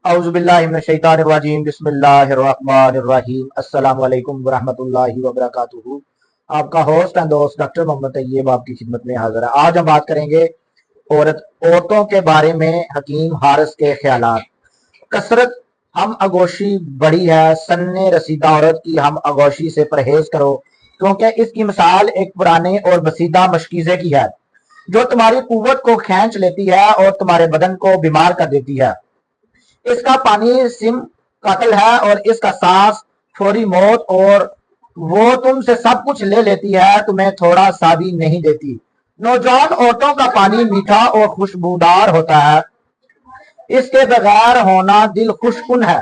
اعوذ باللہ من الشیطان الرجیم بسم اللہ الرحمن الرحیم السلام علیکم ورحمۃ اللہ وبرکاتہ۔ آپ کا ہوسٹ اینڈ دوست ڈاکٹر محمد طیب آپ کی خدمت میں حاضر ہے۔ آج ہم بات کریں گے عورتوں کے بارے میں حکیم حارث کے خیالات۔ کثرت ہم آغوشی بڑی ہے، سننے رسیدہ عورت کی ہم آغوشی سے پرہیز کرو، کیونکہ اس کی مثال ایک پرانے اور بسیدہ مشکیزے کی ہے جو تمہاری قوت کو کھینچ لیتی ہے اور تمہارے بدن کو بیمار کر دیتی ہے۔ اس کا پانی سم قاتل ہے اور اس کا سانس فوری موت، اور وہ تم سے سب کچھ لے لیتی ہے، تمہیں تھوڑا سا بھی نہیں دیتی۔ نوجوان عورتوں کا پانی میٹھا اور خوشبودار ہوتا ہے، اس کے بغیر ہونا دل خوشکن ہے۔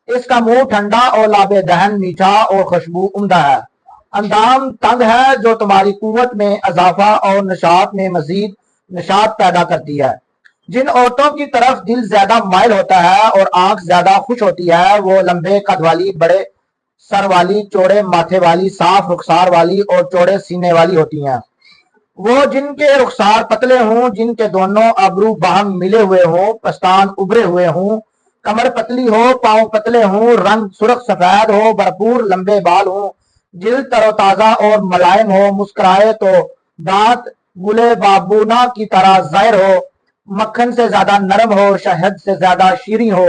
اس کا منہ ٹھنڈا اور لاب دہن میٹھا اور خوشبو عمدہ ہے۔ اندام تنگ ہے جو تمہاری قوت میں اضافہ اور نشاط میں مزید نشاط پیدا کرتی ہے۔ جن عورتوں کی طرف دل زیادہ مائل ہوتا ہے اور آنکھ زیادہ خوش ہوتی ہے، وہ لمبے قد والی، بڑے سر والی، چوڑے ماتھے والی، صاف رخسار والی اور چوڑے سینے والی ہوتی ہیں۔ وہ جن کے رخسار پتلے ہوں، جن کے دونوں ابرو باہم ملے ہوئے ہوں، پستان ابھرے ہوئے ہوں، کمر پتلی ہو، پاؤں پتلے ہوں، رنگ سرخ سفید ہو، بھرپور لمبے بال ہوں، جلد تر و تازہ اور ملائم ہو، مسکرائے تو دانت گلے بابونا کی طرح ظاہر ہو، مکھن سے زیادہ نرم ہو، شہد سے زیادہ شیریں ہو،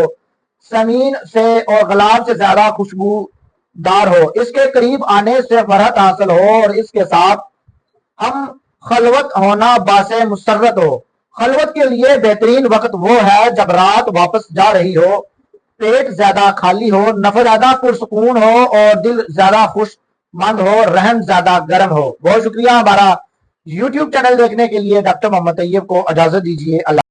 سمین سے اور گلاب سے زیادہ خوشبو دار ہو، اس کے قریب آنے سے فرحت حاصل ہو اور اس کے ساتھ ہم خلوت ہونا باعث مسرت ہو۔ خلوت کے لیے بہترین وقت وہ ہے جب رات واپس جا رہی ہو، پیٹ زیادہ خالی ہو، نفس زیادہ پرسکون ہو اور دل زیادہ خوش مند ہو، رحم زیادہ گرم ہو۔ بہت شکریہ ہمارا یوٹیوب چینل دیکھنے کے لیے۔ ڈاکٹر محمد طیب کو اجازت دیجیے۔ اللہ